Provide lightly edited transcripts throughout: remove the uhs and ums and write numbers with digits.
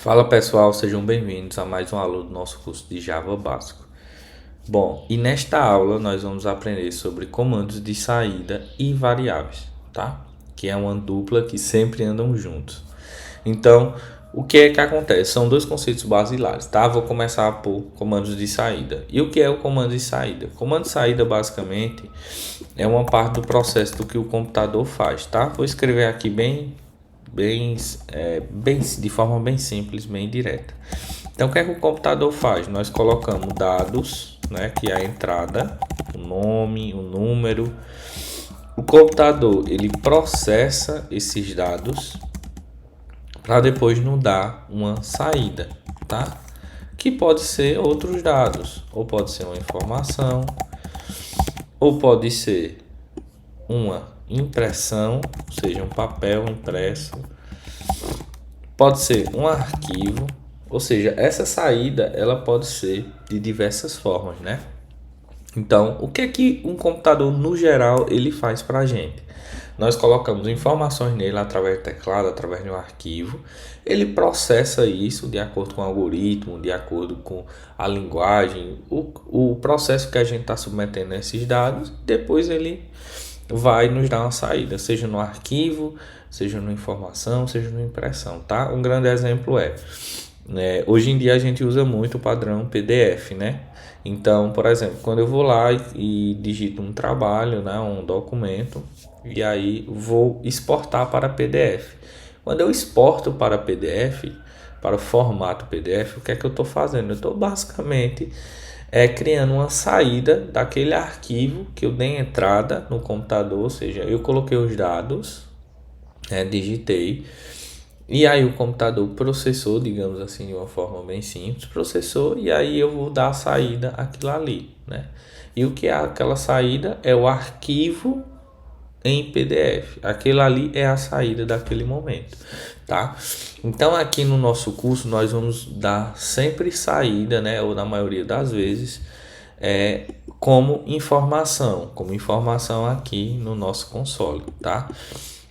Fala pessoal, sejam bem-vindos a mais uma aula do nosso curso de Java básico. Bom, e nesta aula nós vamos aprender sobre comandos de saída e variáveis, tá? Que é uma dupla que sempre andam juntos. Então, o que é que acontece? São dois conceitos basilares, tá? Vou começar por comandos de saída. E o que é o comando de saída? O comando de saída basicamente é uma parte do processo do que o computador faz, tá? Vou escrever aqui de forma bem simples, bem direta. Então, o que é que o computador faz? Nós colocamos dados, né, que é a entrada, o nome, o número. O computador ele processa esses dados para depois nos dar uma saída, tá? Que pode ser outros dados, ou pode ser uma informação, ou pode ser uma impressão, ou seja, um papel impresso. Pode ser um arquivo, ou seja, essa saída ela pode ser de diversas formas, né? Então, o que é que um computador no geral ele faz para a gente? Nós colocamos informações nele através do teclado, através de um arquivo. Ele processa isso de acordo com o algoritmo, de acordo com a linguagem, o processo que a gente está submetendo a esses dados. Depois ele vai nos dar uma saída, seja no arquivo, seja numa informação, seja numa impressão, tá? Um grande exemplo né, hoje em dia a gente usa muito o padrão PDF, né? Então, por exemplo, quando eu vou lá e digito um trabalho, né, um documento, e aí vou exportar para PDF. Quando eu exporto para PDF, para o formato PDF, o que é que eu estou fazendo? Eu estou basicamente criando uma saída daquele arquivo que eu dei entrada no computador, ou seja, eu coloquei os dados, digitei, e aí o computador processou, digamos assim, de uma forma bem simples, processou, e aí eu vou dar a saída àquilo ali, né? E o que é aquela saída? É o arquivo em PDF. Aquilo ali é a saída daquele momento, tá? Então aqui no nosso curso nós vamos dar sempre saída, né? Ou na maioria das vezes, como informação aqui no nosso console, tá?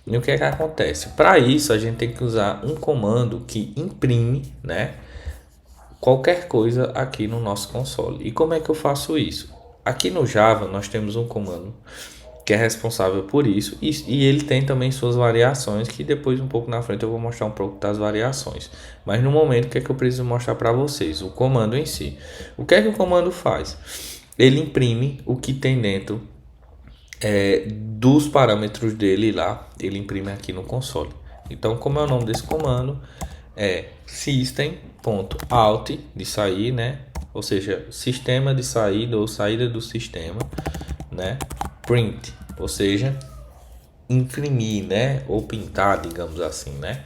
E o que é que acontece? Para isso a gente tem que usar um comando que imprime, né, qualquer coisa aqui no nosso console. E como é que eu faço isso? Aqui no Java nós temos um comando que é responsável por isso e ele tem também suas variações, que depois um pouco na frente eu vou mostrar um pouco das variações. Mas no momento o que é que eu preciso mostrar para vocês? O comando em si. O que é que o comando faz? Ele imprime o que tem dentro dos parâmetros dele lá, ele imprime aqui no console. Então, como é o nome desse comando? É system.out de sair, né? Ou seja, sistema de saída ou saída do sistema, né? Print, ou seja, imprimir, né? Ou pintar, digamos assim, né?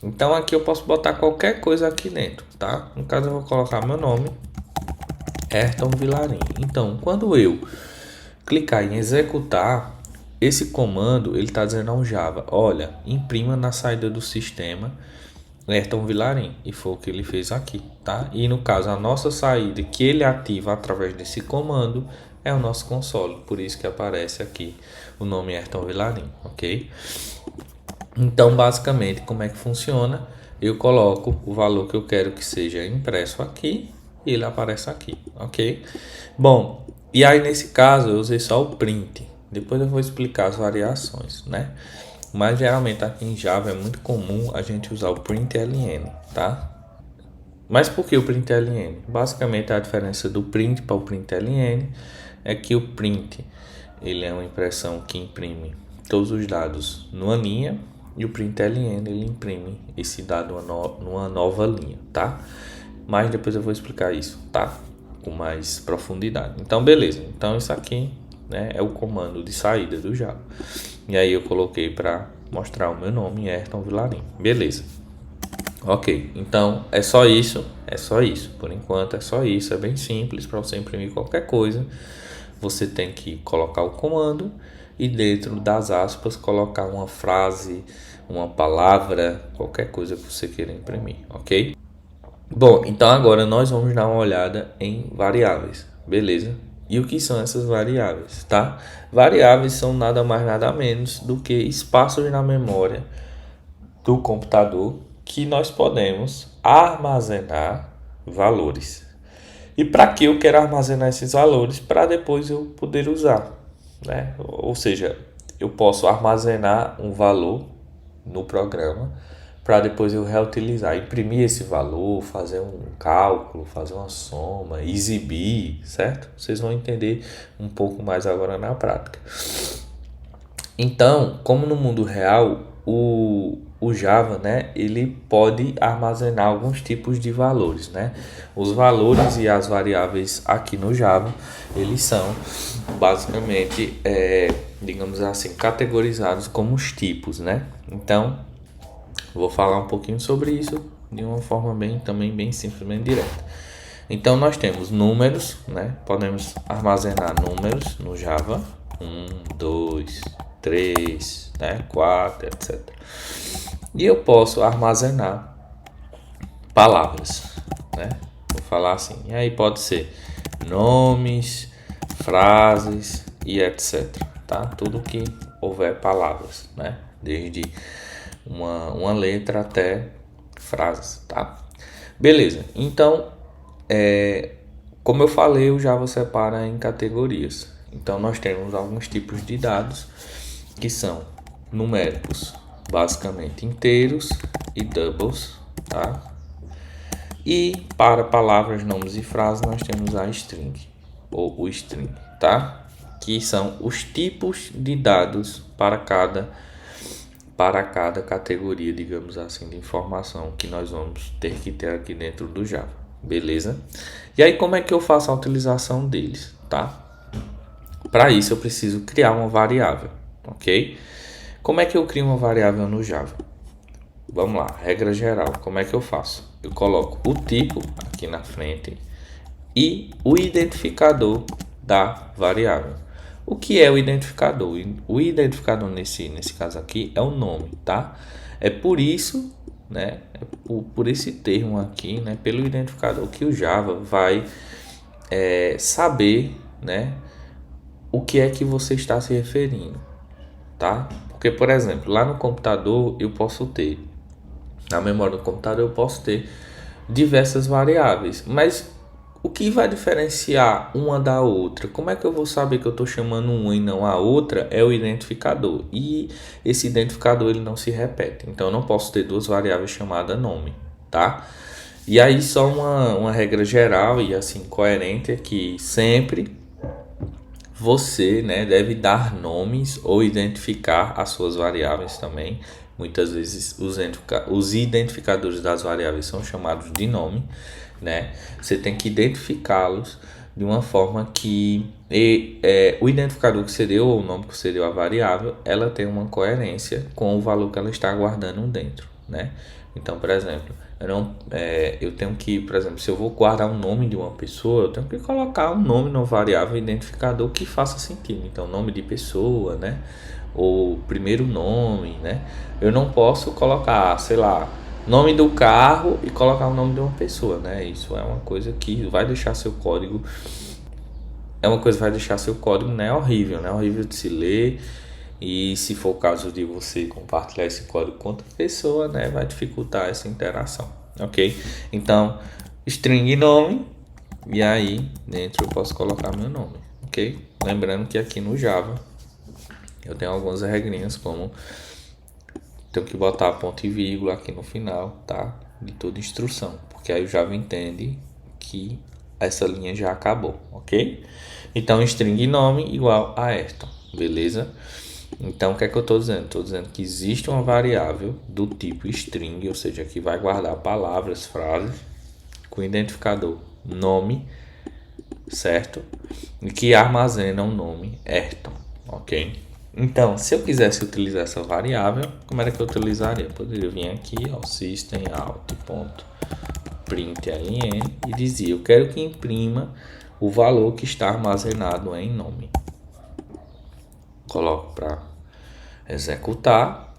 Então aqui eu posso botar qualquer coisa aqui dentro, tá? No caso eu vou colocar meu nome, Ayrton Vilarim. Então, quando eu clicar em executar, esse comando ele está dizendo ao Java, olha, imprima na saída do sistema Ayrton Vilarim, e foi o que ele fez aqui, tá? E no caso a nossa saída que ele ativa através desse comando é o nosso console, por isso que aparece aqui o nome Ayrton Vilarim, ok? Então basicamente como é que funciona? Eu coloco o valor que eu quero que seja impresso aqui e ele aparece aqui, ok? Bom, e aí nesse caso eu usei só o print. Depois eu vou explicar as variações, né? Mas geralmente aqui em Java é muito comum a gente usar o println, tá? Mas por que o println? Basicamente a diferença do print para o println é que o print ele é uma impressão que imprime todos os dados numa linha e o println ele imprime esse dado numa nova linha, tá? Mas depois eu vou explicar isso, tá? Com mais profundidade. Então, beleza. Então, isso aqui, né, é o comando de saída do Java. E aí eu coloquei para mostrar o meu nome, Ayrton Vilarim. Beleza. Ok. Então, é só isso. É só isso. Por enquanto, é só isso. É bem simples. Para você imprimir qualquer coisa, você tem que colocar o comando e dentro das aspas colocar uma frase, uma palavra, qualquer coisa que você queira imprimir, ok? Bom, então agora nós vamos dar uma olhada em variáveis, beleza? E o que são essas variáveis, tá? Variáveis são nada mais nada menos do que espaços na memória do computador que nós podemos armazenar valores. E para que eu quero armazenar esses valores? Para depois eu poder usar, né? Ou seja, eu posso armazenar um valor no programa para depois eu reutilizar, imprimir esse valor, fazer um cálculo, fazer uma soma, exibir, certo? Vocês vão entender um pouco mais agora na prática. Então, como no mundo real, o Java, né, ele pode armazenar alguns tipos de valores, né? Os valores e as variáveis aqui no Java, eles são basicamente, digamos assim, categorizados como os tipos, né? Então, vou falar um pouquinho sobre isso de uma forma também bem simples, bem direta. Então, nós temos números, né? Podemos armazenar números no Java, 1, 2, 3, né? 4, etc. E eu posso armazenar palavras, né? Vou falar assim. E aí pode ser nomes, frases e etc. Tá? Tudo que houver palavras, né? Desde uma letra até frases, tá? Beleza. Então, como eu falei, o Java separa em categorias. Então, nós temos alguns tipos de dados que são numéricos, basicamente inteiros e doubles, tá? E para palavras, nomes e frases, nós temos a string, ou o string, tá? Que são os tipos de dados para cada categoria, digamos assim, de informação que nós vamos ter que ter aqui dentro do Java, beleza? E aí, como é que eu faço a utilização deles, tá? Para isso, eu preciso criar uma variável, ok? Como é que eu crio uma variável no Java? Vamos lá, regra geral, como é que eu faço? Eu coloco o tipo aqui na frente e o identificador da variável. O que é o identificador? O identificador nesse caso aqui é o nome, tá? É por isso, né? Por esse termo aqui, né? Pelo identificador que o Java vai saber, né? O que é que você está se referindo, tá? Porque, por exemplo, lá no computador eu posso ter, na memória do computador eu posso ter diversas variáveis, mas o que vai diferenciar uma da outra? Como é que eu vou saber que eu estou chamando uma e não a outra? É o identificador. E esse identificador ele não se repete. Então eu não posso ter duas variáveis chamadas nome, tá? E aí só uma regra geral e assim coerente é que sempre você, né, deve dar nomes ou identificar as suas variáveis também. Muitas vezes os identificadores das variáveis são chamados de nome, né? Você tem que identificá-los de uma forma que o identificador que você deu, ou o nome que você deu à variável, ela tem uma coerência com o valor que ela está guardando dentro, né? Então, por exemplo, eu tenho que, por exemplo, se eu vou guardar o nome de uma pessoa, eu tenho que colocar um nome no variável identificador que faça sentido. Então, nome de pessoa, né? Ou primeiro nome, né? Eu não posso colocar, sei lá, nome do carro e colocar o nome de uma pessoa, né? Isso é uma coisa que vai deixar seu código, né, horrível, né? Horrível de se ler. E se for o caso de você compartilhar esse código com outra pessoa, né, vai dificultar essa interação, ok? Então, string nome, e aí dentro eu posso colocar meu nome, ok? Lembrando que aqui no Java eu tenho algumas regrinhas, como tenho que botar ponto e vírgula aqui no final, tá? De toda instrução, porque aí o Java entende que essa linha já acabou, ok? Então, string nome igual a esta, beleza? Então, o que é que eu estou dizendo? Estou dizendo que existe uma variável do tipo string, ou seja, que vai guardar palavras, frases, com identificador nome, certo? E que armazena um nome Ayrton, ok? Então, se eu quisesse utilizar essa variável, como era que eu utilizaria? Eu poderia vir aqui, ó, system.out.println e dizia, eu quero que imprima o valor que está armazenado em nome. Coloco para executar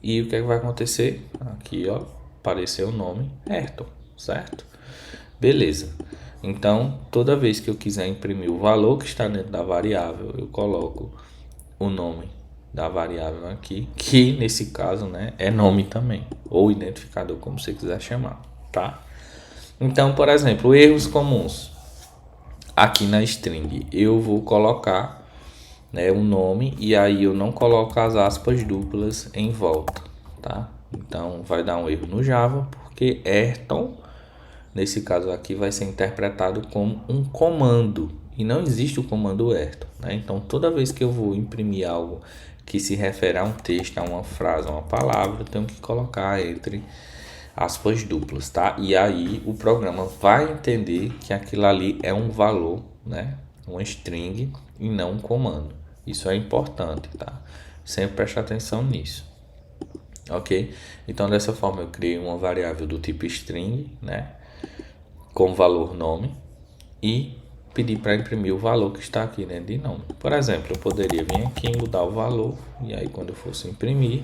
e o que é que vai acontecer? Aqui, ó, apareceu o nome Ayrton, certo? Beleza. Então, toda vez que eu quiser imprimir o valor que está dentro da variável, eu coloco o nome da variável aqui, que nesse caso, né, é nome também, ou identificador, como você quiser chamar, tá? Então, por exemplo, erros comuns. Aqui na string eu vou colocar, né, um nome e aí eu não coloco as aspas duplas em volta, tá? Então vai dar um erro no Java porque Ayrton, nesse caso aqui, vai ser interpretado como um comando e não existe o comando Ayrton, né? Então toda vez que eu vou imprimir algo que se refere a um texto, a uma frase, a uma palavra, eu tenho que colocar entre aspas duplas, tá? E aí o programa vai entender que aquilo ali é um valor, né? Uma string e não um comando. Isso é importante, tá? Sempre preste atenção nisso, ok? Então dessa forma eu criei uma variável do tipo string, né? Com valor nome e pedi para imprimir o valor que está aqui dentro de nome. Por exemplo, eu poderia vir aqui mudar o valor e aí quando eu fosse imprimir,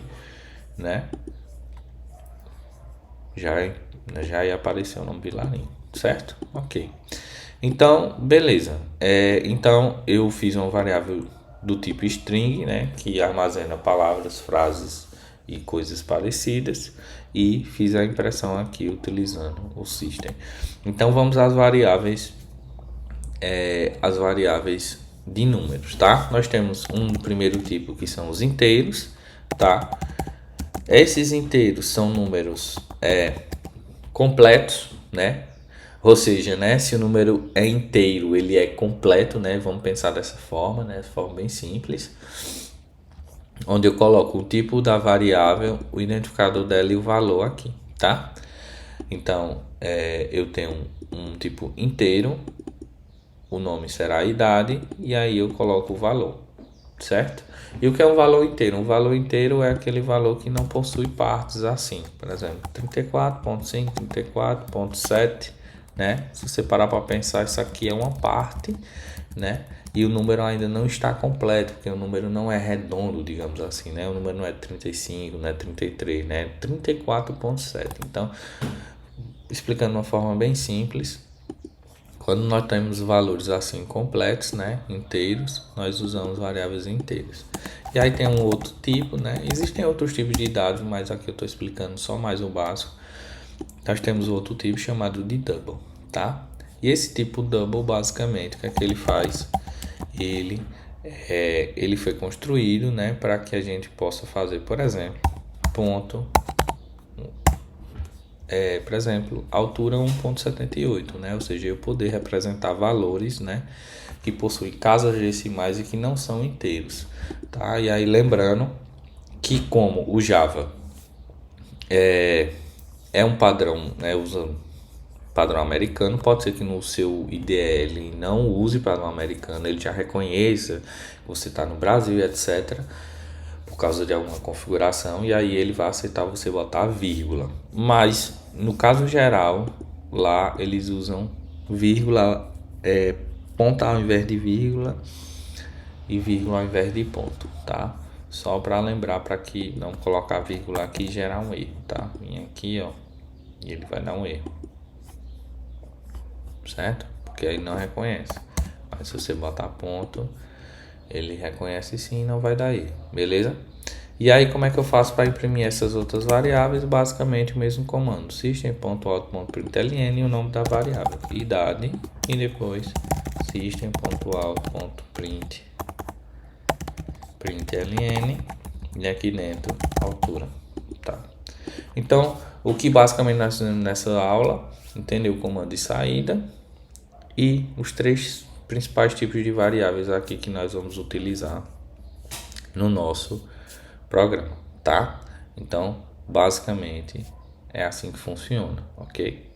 né? Já ia aparecer o nome Vilarinho, certo? Ok. Então, beleza. Então, eu fiz uma variável do tipo string, né? Que armazena palavras, frases e coisas parecidas. E fiz a impressão aqui utilizando o system. Então, vamos às variáveis de números, tá? Nós temos um primeiro tipo que são os inteiros, tá? Esses inteiros são números completos, né? Ou seja, né, se o número é inteiro, ele é completo, né? Vamos pensar dessa forma, né? De forma bem simples. Onde eu coloco o tipo da variável, o identificador dela e o valor aqui, tá? Então, eu tenho um tipo inteiro, o nome será a idade, e aí eu coloco o valor, certo? E o que é um valor inteiro? Um valor inteiro é aquele valor que não possui partes assim, por exemplo, 34.5, 34.7, né? Se você parar para pensar, isso aqui é uma parte, né? E o número ainda não está completo, porque o número não é redondo, digamos assim, né? O número não é 35, não é 33, né? É 34.7. Então, explicando de uma forma bem simples, quando nós temos valores assim completos, né, inteiros, nós usamos variáveis inteiras. E aí tem um outro tipo, né? Existem outros tipos de dados, mas aqui eu estou explicando só mais o básico. Nós temos outro tipo chamado de double, tá? E esse tipo double, basicamente, o que é que ele faz? Ele foi construído, né, para que a gente possa fazer, por exemplo, ponto, por exemplo, altura 1.78, né? Ou seja, eu poder representar valores, né, que possuem casas decimais e que não são inteiros, tá? E aí lembrando que como o Java é um padrão, né, usando padrão americano, pode ser que no seu IDE não use padrão americano, ele já reconheça que você está no Brasil, etc., por causa de alguma configuração, e aí ele vai aceitar você botar vírgula. Mas no caso geral, lá eles usam vírgula, ponto ao invés de vírgula e vírgula ao invés de ponto, tá? Só para lembrar, para que não colocar vírgula aqui e gerar um erro, tá? Vem aqui, ó, e ele vai dar um erro, certo? Porque aí não reconhece. Mas se você botar ponto, ele reconhece sim e não vai dar erro, beleza? E aí como é que eu faço para imprimir essas outras variáveis? Basicamente o mesmo comando, system.out.println e o nome da variável, idade, e depois system.out.println e aqui dentro altura, tá? Então o que basicamente nós fizemos nessa aula, entendeu? O comando de saída e os três principais tipos de variáveis aqui que nós vamos utilizar no nosso programa, tá? Então, basicamente é assim que funciona, ok?